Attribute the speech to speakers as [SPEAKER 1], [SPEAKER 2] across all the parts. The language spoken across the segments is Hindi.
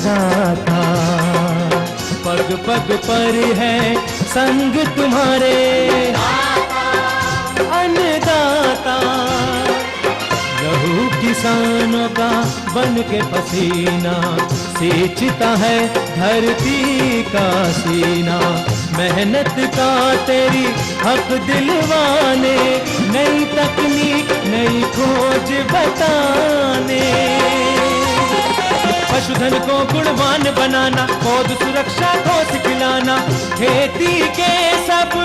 [SPEAKER 1] अन्नदाता, पग पग पर है संग तुम्हारे अन्नदाता। लहू किसानों का बन के पसीना सींचता है धरती का सीना। मेहनत का तेरी हक दिलवाने, नई तकनीक नई खोज बताने। पशुधन को गुणवान बनाना, पौध सुरक्षा को सिखलाना, खेती के सब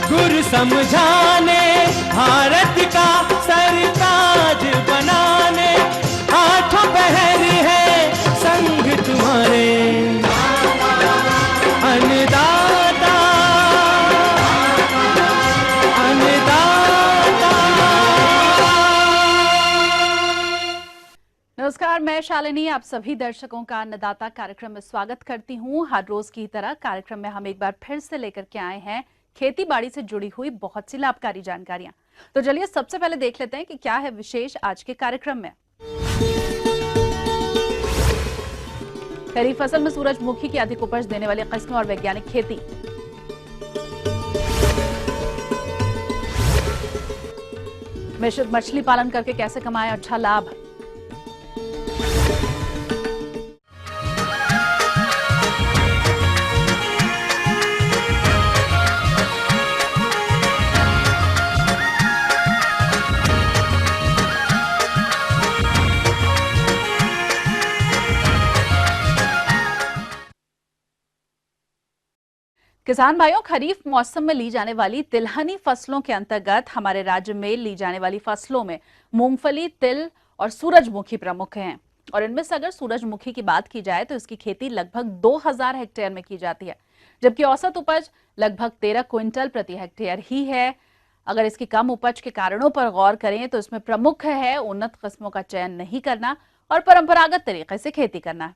[SPEAKER 1] गुर समझाने, भारत का सरताज बनाने। आठों पहर है संग तुम्हारे अन्नदाता, अन्नदाता।
[SPEAKER 2] नमस्कार, मैं शालिनी आप सभी दर्शकों का अन्नदाता कार्यक्रम में स्वागत करती हूं। हर रोज की तरह कार्यक्रम में हम एक बार फिर से लेकर के आए हैं खेती बाड़ी से जुड़ी हुई बहुत सी लाभकारी जानकारियां। तो चलिए सबसे पहले देख लेते हैं कि क्या है विशेष आज के कार्यक्रम में। खरीफ फसल में सूरजमुखी की अधिक उपज देने वाली किस्में और वैज्ञानिक खेती। मिश्रित मछली पालन करके कैसे कमाएं अच्छा लाभ। किसान भाइयों, खरीफ मौसम में ली जाने वाली तिलहनी फसलों के अंतर्गत हमारे राज्य में ली जाने वाली फसलों में मूंगफली, तिल और सूरजमुखी प्रमुख हैं। और इनमें से अगर सूरजमुखी की बात की जाए तो इसकी खेती लगभग 2000 हेक्टेयर में की जाती है, जबकि औसत उपज लगभग 13 क्विंटल प्रति हेक्टेयर ही है। अगर इसकी कम उपज के कारणों पर गौर करें तो इसमें प्रमुख है उन्नत किस्मों का चयन नहीं करना और परंपरागत तरीके से खेती करना।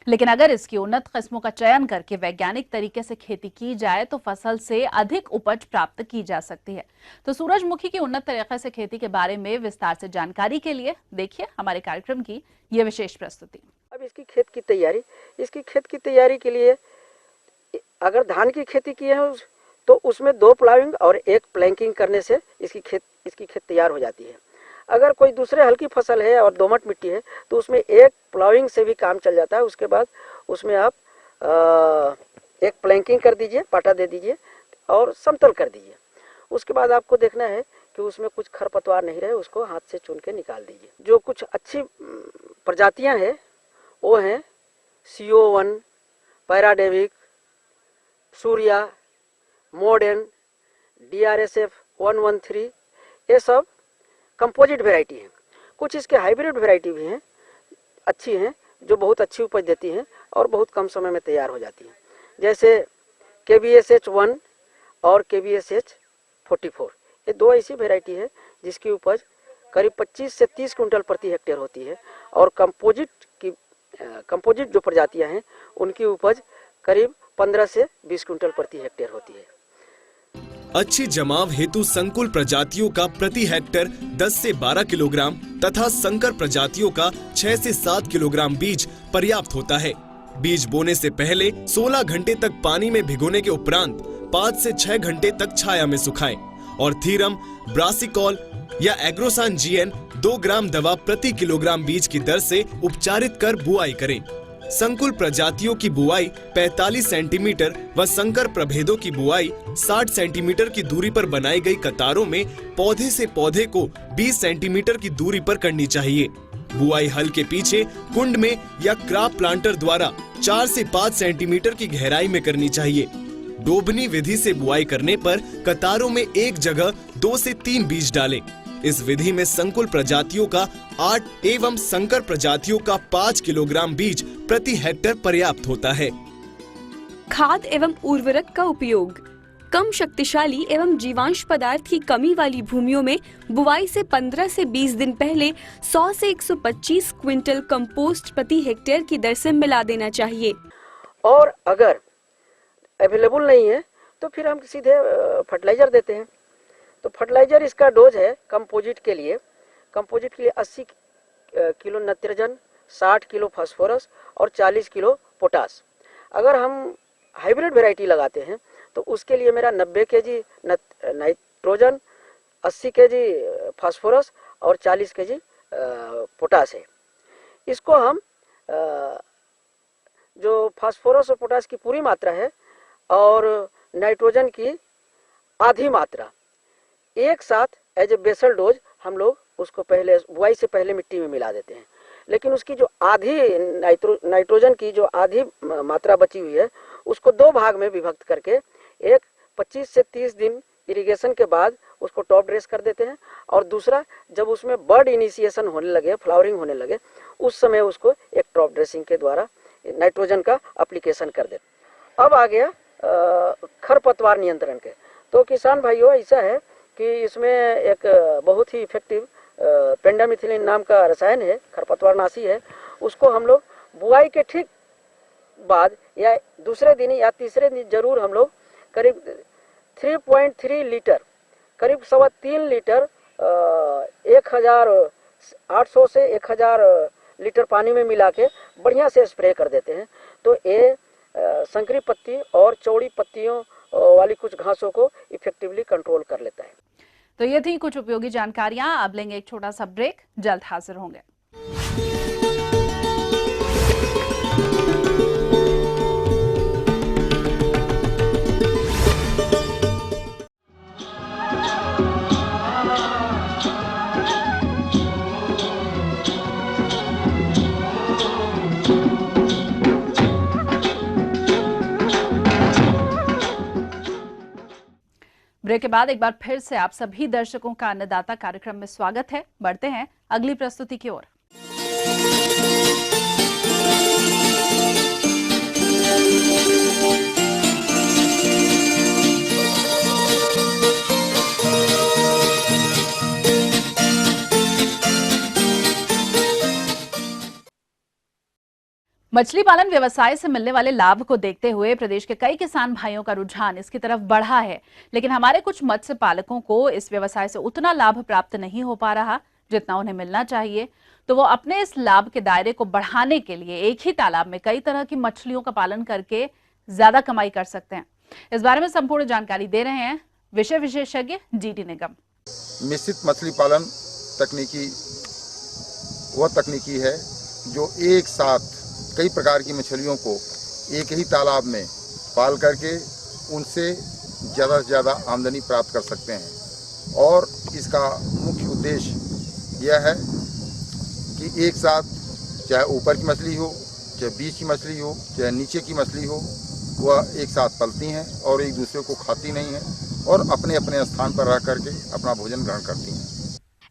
[SPEAKER 2] लेकिन अगर इसकी उन्नत किस्मों का चयन करके वैज्ञानिक तरीके से खेती की जाए तो फसल से अधिक उपज प्राप्त की जा सकती है। तो सूरजमुखी की उन्नत तरीके से खेती के बारे में विस्तार से जानकारी के लिए देखिए हमारे कार्यक्रम की यह विशेष प्रस्तुति।
[SPEAKER 3] अब इसकी खेत की तैयारी के लिए अगर धान की खेती की है तो उसमें 2 प्लाविंग और 1 प्लैंकिंग करने से इसकी खेत तैयार हो जाती है। अगर कोई दूसरे हल्की फसल है और दोमट मिट्टी है तो उसमें 1 प्लाविंग से भी काम चल जाता है। उसके बाद उसमें आप 1 प्लैंकिंग कर दीजिए, पाटा दे दीजिए और समतल कर दीजिए। उसके बाद आपको देखना है कि उसमें कुछ खरपतवार नहीं रहे, उसको हाथ से चुन के निकाल दीजिए। जो कुछ अच्छी प्रजातियां हैं वो हैं CO1, पैराडेविक, सूर्या, मॉडर्न, DRSF 113, ये सब कंपोजिट वैरायटी हैं। कुछ इसके हाइब्रिड वैरायटी भी हैं, अच्छी हैं, जो बहुत अच्छी उपज देती हैं और बहुत कम समय में तैयार हो जाती हैं। जैसे KBSH 1 और KBSH 44, ये 2 ऐसी वैरायटी है जिसकी उपज करीब 25 से 30 क्विंटल प्रति हेक्टेयर होती है। और कंपोजिट जो प्रजातियां हैं उनकी उपज करीब 15 से 20 क्विंटल प्रति हेक्टेयर होती है।
[SPEAKER 4] अच्छी जमाव हेतु संकुल प्रजातियों का प्रति हेक्टर 10 से 12 किलोग्राम तथा संकर प्रजातियों का 6 से 7 किलोग्राम बीज पर्याप्त होता है। बीज बोने से पहले 16 घंटे तक पानी में भिगोने के उपरांत 5 से 6 घंटे तक छाया में सुखाएं और थीरम, ब्रासिकॉल या एग्रोसान GN 2 ग्राम दवा प्रति किलोग्राम बीज की दर से उपचारित कर बुआई करें। संकुल प्रजातियों की बुआई 45 सेंटीमीटर व संकर प्रभेदों की बुआई 60 सेंटीमीटर की दूरी पर बनाई गई कतारों में पौधे से पौधे को 20 सेंटीमीटर की दूरी पर करनी चाहिए। बुआई हल के पीछे कुंड में या क्रॉप प्लांटर द्वारा 4 से 5 सेंटीमीटर की गहराई में करनी चाहिए। डोबनी विधि से बुआई करने पर कतारों में एक जगह 2 से 3 बीज डालें। इस विधि में संकुल प्रजातियों का 8 एवं संकर प्रजातियों का 5 किलोग्राम बीज प्रति हेक्टेयर पर्याप्त होता है।
[SPEAKER 5] खाद एवं उर्वरक का उपयोग। कम शक्तिशाली एवं जीवांश पदार्थ की कमी वाली भूमियों में बुआई से 15 से 20 दिन पहले 100 से 125 क्विंटल कंपोस्ट प्रति हेक्टेयर की दर से मिला देना चाहिए।
[SPEAKER 3] और अगर अवेलेबल नहीं है तो फिर हम सीधे फर्टिलाइजर देते हैं। तो फर्टिलाइजर इसका डोज है कंपोजिट के लिए 80 किलो नाइट्रोजन, 60 किलो फास्फोरस और 40 किलो पोटास। अगर हम हाइब्रिड वैरायटी लगाते हैं तो उसके लिए मेरा 90 kg नाइट्रोजन, 80 kg फास्फोरस और 40 kg पोटास है। इसको हम जो फास्फोरस और पोटास की पूरी मात्रा है और नाइट्रोजन की आधी मात्रा एक साथ एज ए बेसल डोज हम लोग उसको पहले बुआई से पहले मिट्टी में मिला देते हैं। लेकिन उसकी जो आधी नाइट्रोजन की जो आधी मात्रा बची हुई है उसको 2 भाग में विभक्त करके एक 25 से 30 दिन इरिगेशन के बाद उसको टॉप ड्रेस कर देते हैं, और दूसरा जब उसमें बर्ड इनिशिएशन होने लगे, फ्लावरिंग होने लगे, उस समय उसको एक टॉप ड्रेसिंग के द्वारा नाइट्रोजन का एप्लीकेशन कर देते। अब आ गया खरपतवार नियंत्रण के। तो किसान भाइयों, ऐसा है कि इसमें एक बहुत ही इफेक्टिव पेंडामिथिलिन नाम का रसायन है, खरपतवारनाशी है। उसको हम लोग बुआई के ठीक बाद या दूसरे दिन या तीसरे दिन जरूर हम लोग करीब 3.3 लीटर, करीब 3.25 लीटर 1800 से 1000 लीटर पानी में मिला के बढ़िया से स्प्रे कर देते हैं। तो ये संकरी पत्ती और चौड़ी पत्तियों वाली कुछ घासों को इफेक्टिवली कंट्रोल कर लेता है।
[SPEAKER 2] तो ये थी कुछ उपयोगी जानकारियां। अब लेंगे एक छोटा सा ब्रेक, जल्द हाजिर होंगे। ब्रेक के बाद एक बार फिर से आप सभी दर्शकों का अन्नदाता कार्यक्रम में स्वागत है। बढ़ते हैं अगली प्रस्तुति की ओर। मछली पालन व्यवसाय से मिलने वाले लाभ को देखते हुए प्रदेश के कई किसान भाइयों का रुझान इसकी तरफ बढ़ा है, लेकिन हमारे कुछ मत्स्य पालकों को इस व्यवसाय से उतना लाभ प्राप्त नहीं हो पा रहा जितना उन्हें मिलना चाहिए। तो वो अपने इस लाभ के दायरे को बढ़ाने के लिए एक ही तालाब में कई तरह की मछलियों का पालन करके ज्यादा कमाई कर सकते हैं। इस बारे में संपूर्ण जानकारी दे रहे हैं विषय विशेषज्ञ जीडी निगम।
[SPEAKER 6] मिश्रित मछली पालन तकनीकी वह तकनीकी है जो एक साथ कई प्रकार की मछलियों को एक ही तालाब में पाल करके उनसे ज़्यादा से ज़्यादा आमदनी प्राप्त कर सकते हैं। और इसका मुख्य उद्देश्य यह है कि एक साथ चाहे ऊपर की मछली हो, चाहे बीच की मछली हो, चाहे नीचे की मछली हो, वह एक साथ पलती हैं और एक दूसरे को खाती नहीं हैं और अपने अपने स्थान पर रह करके अपना भोजन ग्रहण करती हैं।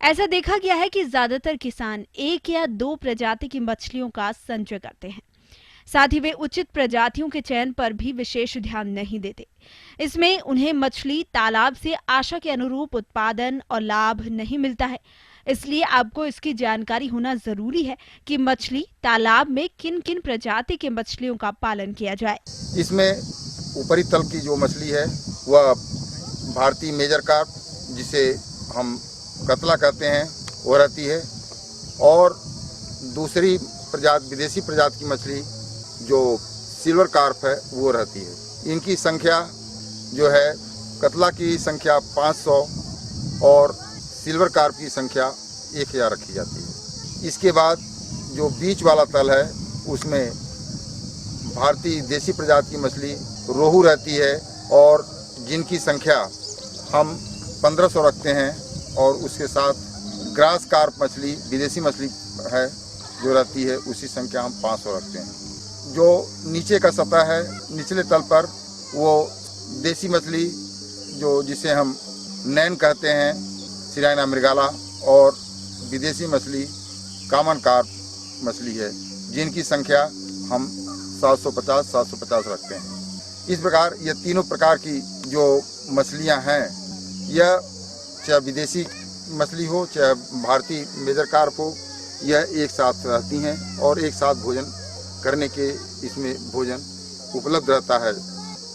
[SPEAKER 7] ऐसा देखा गया है कि ज्यादातर किसान 1 या 2 प्रजाति की मछलियों का संचय करते हैं। साथ ही वे उचित प्रजातियों के चयन पर भी विशेष ध्यान नहीं देते। इसमें उन्हें मछली तालाब से आशा के अनुरूप उत्पादन और लाभ नहीं मिलता है। इसलिए आपको इसकी जानकारी होना जरूरी है कि मछली तालाब में किन किन प्रजाति के मछलियों का पालन किया जाए।
[SPEAKER 6] इसमें ऊपरी तल की जो मछली है वह भारतीय मेजर कार्प, जिसे हम कतला कहते हैं, वो रहती है। और दूसरी प्रजाति विदेशी प्रजाति की मछली जो सिल्वर कार्प है वो रहती है। इनकी संख्या जो है कतला की संख्या 500 और सिल्वर कार्प की संख्या 1000 रखी जाती है। इसके बाद जो बीच वाला तल है उसमें भारतीय देसी प्रजाति की मछली रोहू रहती है और जिनकी संख्या हम 1500 रखते हैं। और उसके साथ ग्रास कार्प मछली विदेशी मछली है जो रहती है, उसी संख्या हम 500 रखते हैं। जो नीचे का सतह है निचले तल पर वो देसी मछली जो जिसे हम नैन कहते हैं, सिराइना मृगाला, और विदेशी मछली कॉमन कार्प मछली है जिनकी संख्या हम 750 रखते हैं। इस प्रकार ये तीनों प्रकार की जो मछलियां हैं, यह चाहे विदेशी मछली हो चाहे भारतीय मेजर कार्प हो, यह एक साथ रहती हैं और एक साथ भोजन करने के इसमें भोजन उपलब्ध रहता है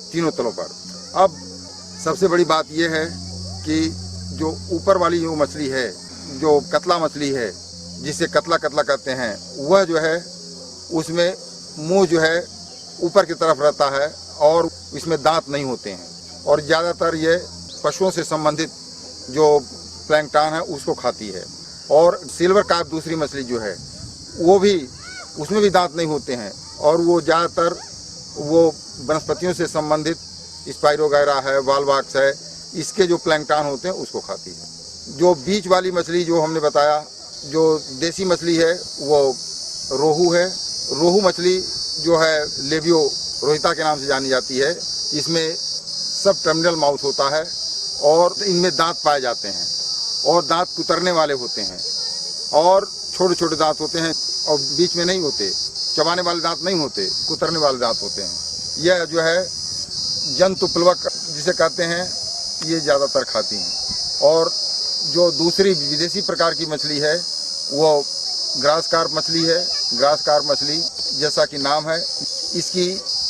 [SPEAKER 6] तीनों तलों पर। अब सबसे बड़ी बात यह है कि जो ऊपर वाली जो मछली है, जो कतला मछली है, जिसे कतला कहते हैं, वह जो है उसमें मुंह जो है ऊपर की तरफ रहता है और इसमें दांत नहीं होते हैं और ज़्यादातर ये पशुओं से संबंधित जो प्लैंकटन है उसको खाती है। और सिल्वर कार्प दूसरी मछली जो है वो भी, उसमें भी दांत नहीं होते हैं और वो ज़्यादातर वो वनस्पतियों से संबंधित स्पाइरोगायरा है, वालवाक्स है, इसके जो प्लैंकटन होते हैं उसको खाती है। जो बीच वाली मछली जो हमने बताया, जो देसी मछली है वो रोहू है। रोहू मछली जो है लेबियो रोहिता के नाम से जानी जाती है। इसमें सब टर्मिनल माउथ होता है और इनमें दांत पाए जाते हैं और दांत कुतरने वाले होते हैं और छोटे छोटे दांत होते हैं और बीच में नहीं होते, चबाने वाले दांत नहीं होते, कुतरने वाले दांत होते हैं। यह जो है जंतु प्लवक जिसे कहते हैं, ये ज़्यादातर खाती हैं। और जो दूसरी विदेशी प्रकार की मछली है वो ग्रास कार्प मछली है। ग्रास कार्प मछली जैसा कि नाम है, इसकी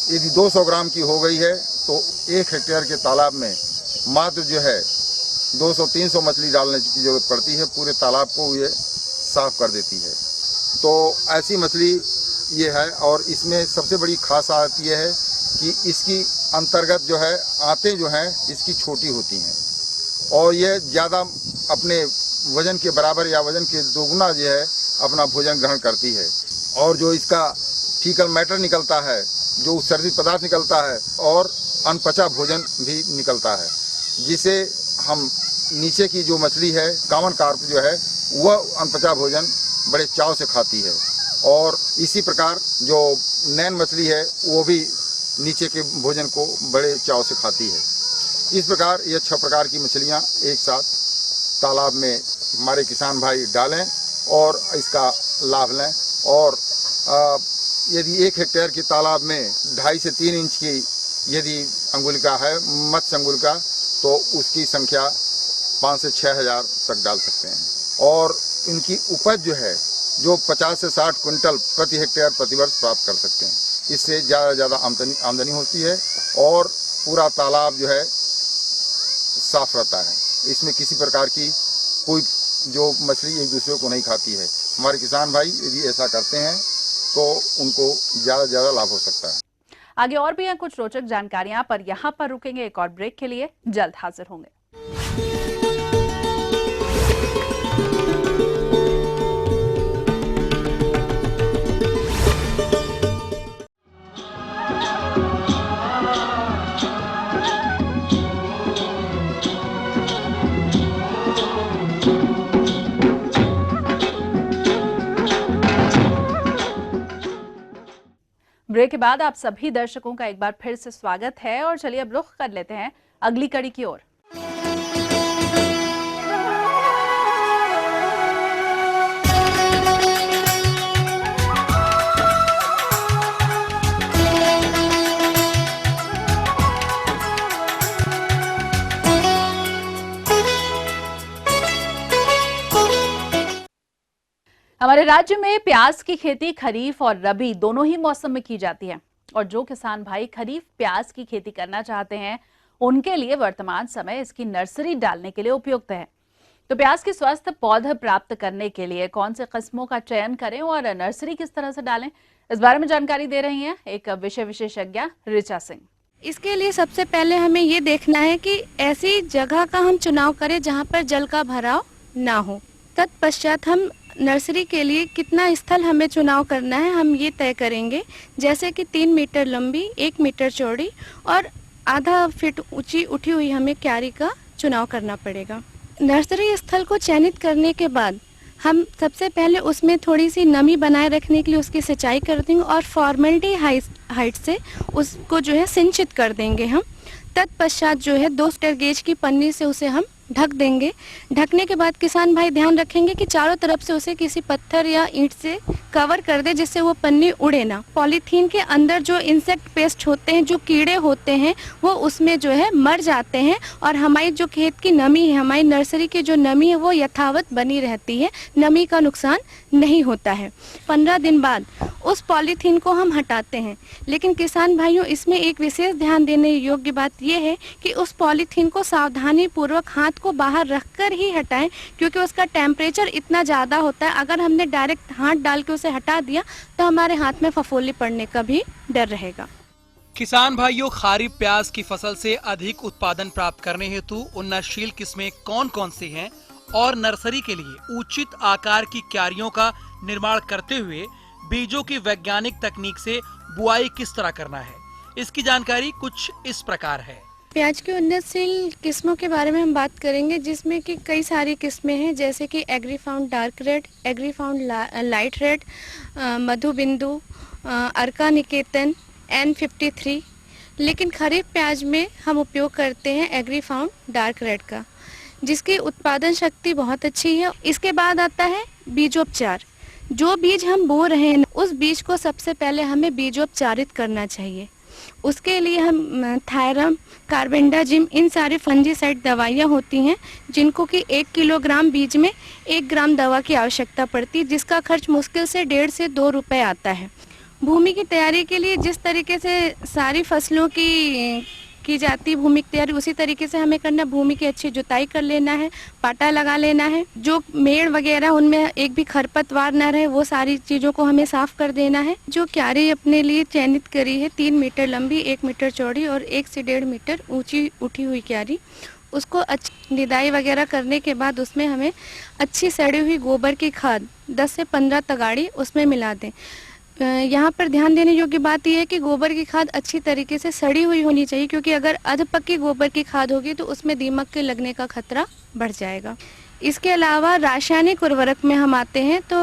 [SPEAKER 6] यदि 200 ग्राम की हो गई है तो 1 हेक्टेयर के तालाब में मात्र जो है 200-300 मछली डालने की ज़रूरत पड़ती है, पूरे तालाब को ये साफ कर देती है। तो ऐसी मछली ये है। और इसमें सबसे बड़ी खास बात ये है कि इसकी अंतर्गत जो है आंतें जो हैं इसकी छोटी होती हैं और ये ज़्यादा अपने वजन के बराबर या वजन के दोगुना जो है अपना भोजन ग्रहण करती है। और जो इसका फीकल मैटर निकलता है, जो उत्सर्जित पदार्थ निकलता है और अनपचा भोजन भी निकलता है, जिसे हम नीचे की जो मछली है कॉमन कार्प जो है वह अनपचा भोजन बड़े चाव से खाती है। और इसी प्रकार जो नैन मछली है वो भी नीचे के भोजन को बड़े चाव से खाती है। इस प्रकार ये 6 प्रकार की मछलियाँ एक साथ तालाब में हमारे किसान भाई डालें और इसका लाभ लें। और यदि 1 हेक्टेयर के तालाब में 2.5 से 3 इंच की यदि अंगुलिका है, मत्स्य अंगुलिका, तो उसकी संख्या 5 से 6 हज़ार तक डाल सकते हैं। और इनकी उपज जो है जो 50 से 60 क्विंटल प्रति हेक्टेयर प्रतिवर्ष प्राप्त कर सकते हैं। इससे ज़्यादा से ज़्यादा आमदनी होती है और पूरा तालाब जो है साफ रहता है। इसमें किसी प्रकार की कोई जो मछली एक दूसरे को नहीं खाती है। हमारे किसान भाई यदि ऐसा करते हैं तो उनको ज़्यादा से ज़्यादा लाभ हो सकता है।
[SPEAKER 2] आगे और भी हैं कुछ रोचक जानकारियां, पर यहाँ पर रुकेंगे एक और ब्रेक के लिए, जल्द हाजिर होंगे। ब्रेक के बाद आप सभी दर्शकों का एक बार फिर से स्वागत है और चलिए अब रुख कर लेते हैं अगली कड़ी की ओर। हमारे राज्य में प्याज की खेती खरीफ और रबी दोनों ही मौसम में की जाती है और जो किसान भाई खरीफ प्याज की खेती करना चाहते हैं उनके लिए वर्तमान समय इसकी नर्सरी डालने के लिए उपयुक्त है। तो प्याज की स्वस्थ पौध प्राप्त करने के लिए कौन से किस्मों का चयन करें और नर्सरी किस तरह से डालें, इस बारे में जानकारी दे रही हैं एक विषय विशेषज्ञ ऋचा सिंह।
[SPEAKER 8] इसके लिए सबसे पहले हमें ये देखना है कि ऐसी जगह का हम चुनाव करें जहाँ पर जल का भराव ना हो। तत्पश्चात हम नर्सरी के लिए कितना स्थल हमें चुनाव करना है हम ये तय करेंगे, जैसे कि 3 मीटर लंबी, 1 मीटर चौड़ी और आधा फीट ऊंची उठी हुई हमें क्यारी का चुनाव करना पड़ेगा। नर्सरी स्थल को चयनित करने के बाद हम सबसे पहले उसमें थोड़ी सी नमी बनाए रखने के लिए उसकी सिंचाई कर देंगे और फॉर्मेलिटी से उसको जो है सिंचित कर देंगे हम। तत्पश्चात जो है 2 मीटर गेज की पन्नी से उसे हम ढक देंगे। ढकने के बाद किसान भाई ध्यान रखेंगे कि चारों तरफ से उसे किसी पत्थर या ईंट से कवर कर दे जिससे वो पन्नी उड़े ना। पॉलीथीन के अंदर जो इंसेक्ट पेस्ट होते हैं, जो कीड़े होते हैं, वो उसमें जो है मर जाते हैं और हमारी जो खेत की नमी है, हमारी नर्सरी की जो नमी है वो यथावत बनी रहती है, नमी का नुकसान नहीं होता है। 15 दिन बाद उस पॉलीथीन को हम हटाते हैं। लेकिन किसान भाइयों इसमें एक विशेष ध्यान देने योग्य बात यह है कि उस पॉलीथीन को सावधानी पूर्वक हाथ को बाहर रखकर ही हटाएं, क्योंकि उसका टेम्परेचर इतना ज़्यादा होता है। अगर हमने डायरेक्ट हाथ डाल के उसे उसे हटा दिया तो हमारे हाथ में फफूंदी पड़ने का भी डर रहेगा।
[SPEAKER 9] किसान भाइयों, खरीफ प्याज की फसल से अधिक उत्पादन प्राप्त करने हेतु उन्नतशील किस्में कौन कौन सी हैं और नर्सरी के लिए उचित आकार की क्यारियों का निर्माण करते हुए बीजों की वैज्ञानिक तकनीक से बुआई किस तरह करना है, इसकी जानकारी कुछ इस प्रकार है।
[SPEAKER 8] प्याज की उन्नतशील किस्मों के बारे में हम बात करेंगे, जिसमें कि कई सारी किस्में हैं, जैसे कि Agrifound dark red, Agrifound light red, मधुबिंदु, अर्का निकेतन, N53। लेकिन खरीफ प्याज में हम उपयोग करते हैं एग्रीफाउंड डार्क रेड का, जिसकी उत्पादन शक्ति बहुत अच्छी है। इसके बाद आता है बीजोपचार। जो बीज हम बो रहे हैं उस बीज को सबसे पहले हमें बीजोपचारित करना चाहिए। उसके लिए हम थायरम, कार्बेंडाजिम, इन सारी फंजीसाइड दवाइयाँ होती हैं, जिनको कि 1 किलोग्राम बीज में 1 ग्राम दवा की आवश्यकता पड़ती है, जिसका खर्च मुश्किल से 1.5 से 2 रुपए आता है। भूमि की तैयारी के लिए जिस तरीके से सारी फसलों की जाती है भूमि की तैयारी, उसी तरीके से हमें करना। भूमि की अच्छी जुताई कर लेना है, पाटा लगा लेना है, जो मेड़ वगैरह उनमें एक भी खरपतवार न रहे वो सारी चीज़ों को हमें साफ कर देना है। जो क्यारी अपने लिए चयनित करी है 3 मीटर लंबी, 1 मीटर चौड़ी और 1 से 1.5 मीटर ऊंची उठी हुई क्यारी, उसको अच्छी निदाई वगैरह करने के बाद उसमें हमें अच्छी सड़ी हुई गोबर की खाद 10 से 15 तगाड़ी उसमें मिला दें। यहाँ पर ध्यान देने योग्य बात यह है कि गोबर की खाद अच्छी तरीके से सड़ी हुई होनी चाहिए, क्योंकि अगर अधपक्की गोबर की खाद होगी तो उसमें दीमक के लगने का खतरा बढ़ जाएगा। इसके अलावा रासायनिक उर्वरक में हम आते हैं तो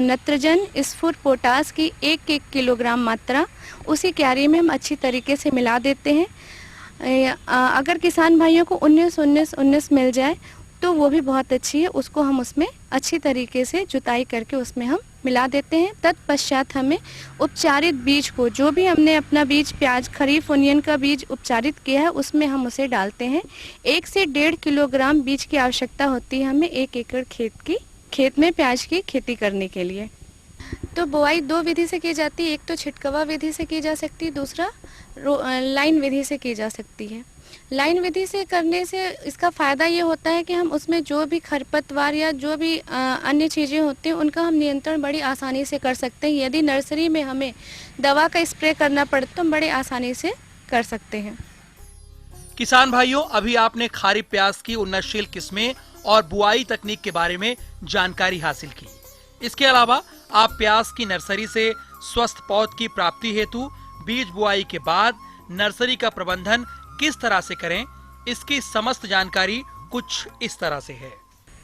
[SPEAKER 8] नत्रजन, स्फुर, पोटास की 1-1 किलोग्राम मात्रा उसी क्यारी में हम अच्छी तरीके से मिला देते हैं। अगर किसान भाइयों को 19-19-19 मिल जाए तो वो भी बहुत अच्छी है, उसको हम उसमें अच्छी तरीके से जुताई करके उसमें हम मिला देते हैं। तत्पश्चात हमें उपचारित बीज को, जो भी हमने अपना बीज प्याज, खरीफ ओनियन का बीज उपचारित किया है, उसमें हम उसे डालते हैं। 1 से 1.5 किलोग्राम बीज की आवश्यकता होती है हमें 1 एकड़ खेत में प्याज की खेती करने के लिए। तो बुआई 2 विधि से की जाती है, एक तो छिटकवा विधि से की जा सकती है, दूसरा लाइन विधि से की जा सकती है। लाइन विधि से करने से इसका फ़ायदा ये होता है कि हम उसमें जो भी खरपतवार या जो भी अन्य चीज़ें होती हैं उनका हम नियंत्रण बड़ी आसानी से कर सकते हैं। यदि नर्सरी में हमें दवा का स्प्रे करना पड़े तो हम बड़े आसानी से कर सकते हैं।
[SPEAKER 9] किसान भाइयों, अभी आपने खरीफ प्याज की उन्नतशील किस्में और बुआई तकनीक के बारे में जानकारी हासिल की। इसके अलावा आप प्याज की नर्सरी से स्वस्थ पौध की प्राप्ति हेतु बीज बुआई के बाद नर्सरी का प्रबंधन किस तरह से करें, इसकी समस्त जानकारी कुछ इस तरह से है।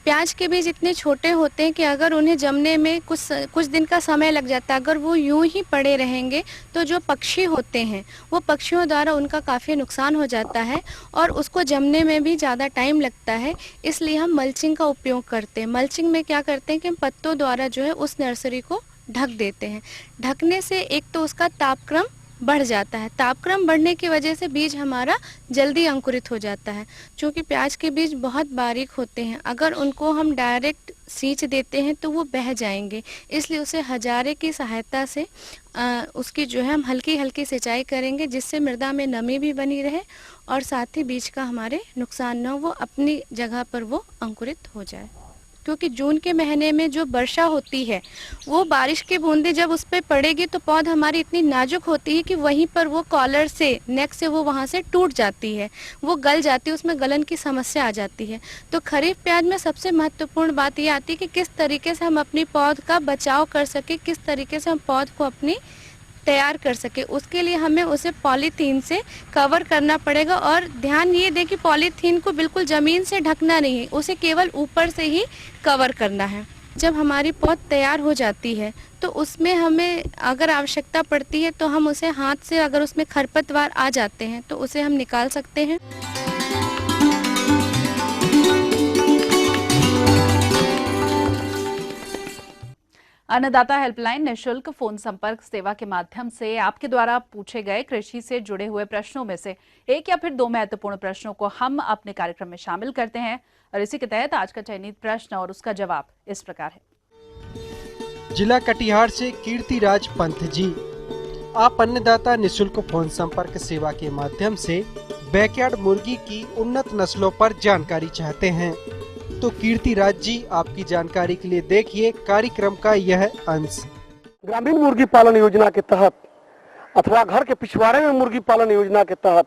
[SPEAKER 8] प्याज के बीज इतने छोटे होते हैं कि अगर उन्हें जमने में कुछ दिन का समय लग जाता है, अगर वो यूं ही पड़े रहेंगे तो जो पक्षी होते हैं वो पक्षियों द्वारा उनका काफ़ी नुकसान हो जाता है और उसको जमने में भी ज़्यादा टाइम लगता है। इसलिए हम मल्चिंग का उपयोग करते हैं। मल्चिंग में क्या करते हैं कि हम पत्तों द्वारा जो है उस नर्सरी को ढक देते हैं। ढकने से एक तो उसका तापक्रम बढ़ जाता है, तापक्रम बढ़ने की वजह से बीज हमारा जल्दी अंकुरित हो जाता है। क्योंकि प्याज के बीज बहुत बारीक होते हैं, अगर उनको हम डायरेक्ट सींच देते हैं तो वो बह जाएंगे, इसलिए उसे हजारे की सहायता से उसकी जो है हम हल्की हल्की सिंचाई करेंगे, जिससे मृदा में नमी भी बनी रहे और साथ ही बीज का हमारे नुकसान न हो, वो अपनी जगह पर वो अंकुरित हो जाए। क्योंकि जून के महीने में जो वर्षा होती है वो बारिश की बूंदें जब उस पर पड़ेगी तो पौध हमारी इतनी नाजुक होती है कि वहीं पर वो कॉलर से, नेक से वो वहाँ से टूट जाती है, वो गल जाती है, उसमें गलन की समस्या आ जाती है। तो खरीफ प्याज में सबसे महत्वपूर्ण बात ये आती है कि किस तरीके से हम अपनी पौध का बचाव कर सके, किस तरीके से हम पौध को अपनी तैयार कर सके। उसके लिए हमें उसे पॉलीथीन से कवर करना पड़ेगा और ध्यान ये दें कि पॉलीथीन को बिल्कुल ज़मीन से ढकना नहीं है, उसे केवल ऊपर से ही कवर करना है। जब हमारी पौध तैयार हो जाती है तो उसमें हमें अगर आवश्यकता पड़ती है तो हम उसे हाथ से, अगर उसमें खरपतवार आ जाते हैं तो उसे हम निकाल सकते हैं।
[SPEAKER 2] अन्नदाता हेल्पलाइन निःशुल्क फोन संपर्क सेवा के माध्यम से आपके द्वारा पूछे गए कृषि से जुड़े हुए प्रश्नों में से एक या फिर 2 महत्वपूर्ण प्रश्नों को हम अपने कार्यक्रम में शामिल करते हैं और इसी के तहत आज का चयनित प्रश्न और उसका जवाब इस प्रकार है।
[SPEAKER 10] जिला कटिहार से कीर्तिराज पंत जी, आप अन्नदाता निःशुल्क फोन संपर्क सेवा के माध्यम से बैकयार्ड मुर्गी की उन्नत नस्लों पर जानकारी चाहते हैं। तो कीर्तिराज जी, आपकी जानकारी के लिए देखिए कार्यक्रम का यह अंश।
[SPEAKER 11] ग्रामीण मुर्गी पालन योजना के तहत अथवा घर के पिछवाड़े में मुर्गी पालन योजना के तहत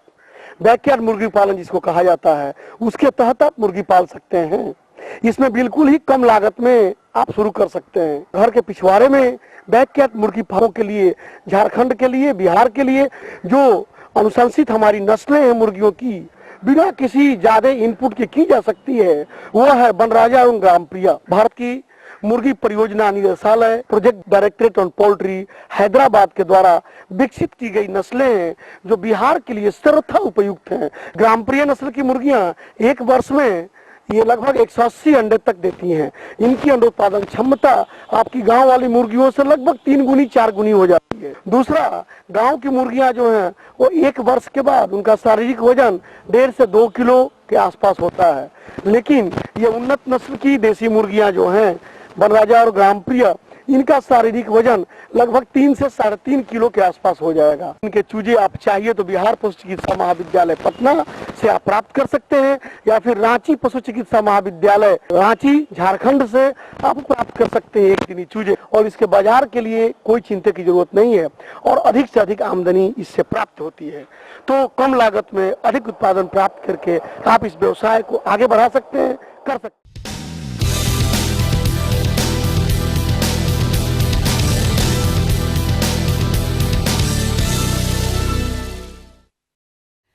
[SPEAKER 11] बैकयार्ड मुर्गी पालन जिसको कहा जाता है, उसके तहत आप मुर्गी पाल सकते हैं। इसमें बिल्कुल ही कम लागत में आप शुरू कर सकते हैं। घर के पिछवाड़े में बैकयार्ड मुर्गी पालन के लिए झारखंड के लिए, बिहार के लिए जो अनुशंसित हमारी नस्लें हैं मुर्गियों की, बिना किसी ज्यादा इनपुट के की जा सकती है, वह है बनराजा एवं ग्राम प्रिया। भारत की मुर्गी परियोजना निदेशालय project directorate on poultry Hyderabad के द्वारा विकसित की गई नस्लें हैं जो बिहार के लिए सर्वथा उपयुक्त हैं। ग्राम प्रिय नस्ल की मुर्गियां एक वर्ष में ये लगभग 180 अंडे तक देती हैं। इनकी अंडों उत्पादन क्षमता आपकी गांव वाली मुर्गियों से लगभग 3 गुनी 4 गुनी हो जाती है। दूसरा, गांव की मुर्गियां जो हैं वो एक वर्ष के बाद उनका शारीरिक वजन 1.5 से 2 किलो के आसपास होता है, लेकिन ये उन्नत नस्ल की देसी मुर्गियां जो हैं बनराजा और ग्राम प्रिय, इनका शारीरिक वजन लगभग 3 से 3.5 किलो के आसपास हो जाएगा। इनके चूजे आप चाहिए तो बिहार पशु चिकित्सा महाविद्यालय पटना से आप प्राप्त कर सकते हैं, या फिर रांची पशु चिकित्सा महाविद्यालय रांची झारखंड से आप प्राप्त कर सकते हैं एक दिनी चूजे। और इसके बाजार के लिए कोई चिंता की जरूरत नहीं है और अधिक से अधिक आमदनी इससे प्राप्त होती है। तो कम लागत में अधिक उत्पादन प्राप्त करके आप इस व्यवसाय को आगे बढ़ा सकते हैं, कर सकते हैं।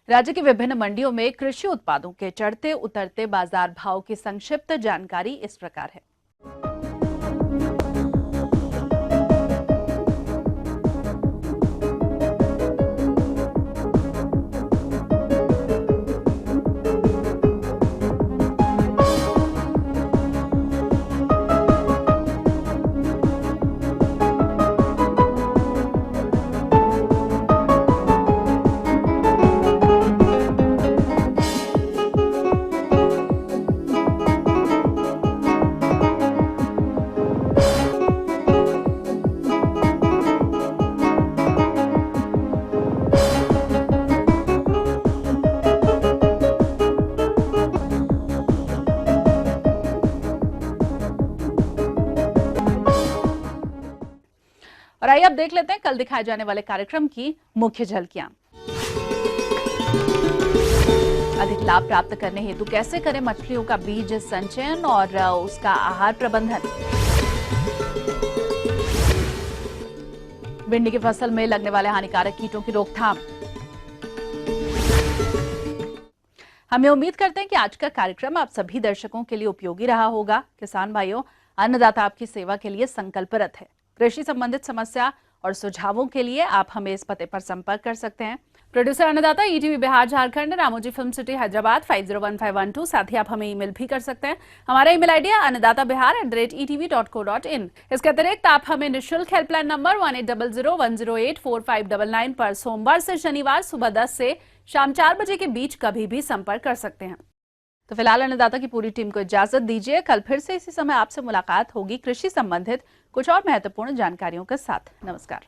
[SPEAKER 2] राज्य की विभिन्न मंडियों में कृषि उत्पादों के चढ़ते उतरते बाजार भाव की संक्षिप्त जानकारी इस प्रकार है। और आइए अब देख लेते हैं कल दिखाए जाने वाले कार्यक्रम की मुख्य झलकियां। अधिक लाभ प्राप्त करने हेतु कैसे करें मछलियों का बीज संचयन और उसका आहार प्रबंधन। भिंडी की फसल में लगने वाले हानिकारक कीटों की रोकथाम। हमें उम्मीद करते हैं कि आज का कार्यक्रम आप सभी दर्शकों के लिए उपयोगी रहा होगा। किसान भाइयों, अन्नदाता आपकी सेवा के लिए संकल्परत है। कृषि संबंधित समस्या और सुझावों के लिए आप हमें इस पते पर संपर्क कर सकते हैं। प्रोड्यूसर अन्नदाता, ETV Bihar Jharkhand, Ramoji film city Hyderabad 501512। साथ ही आप हमें ईमेल भी कर सकते हैं। हमारा ईमेल आईडी है annadatabihar@etv.co.in। इसके अतिरिक्त आप हमें निःशुल्क हेल्पलाइन नंबर 180010084599 पर सोमवार से शनिवार सुबह 10 से शाम 4 बजे के बीच कभी भी संपर्क कर सकते हैं। तो फिलहाल अन्नदाता की पूरी टीम को इजाजत दीजिए। कल फिर से इसी समय आपसे मुलाकात होगी कृषि संबंधित कुछ और महत्वपूर्ण जानकारियों के साथ। नमस्कार।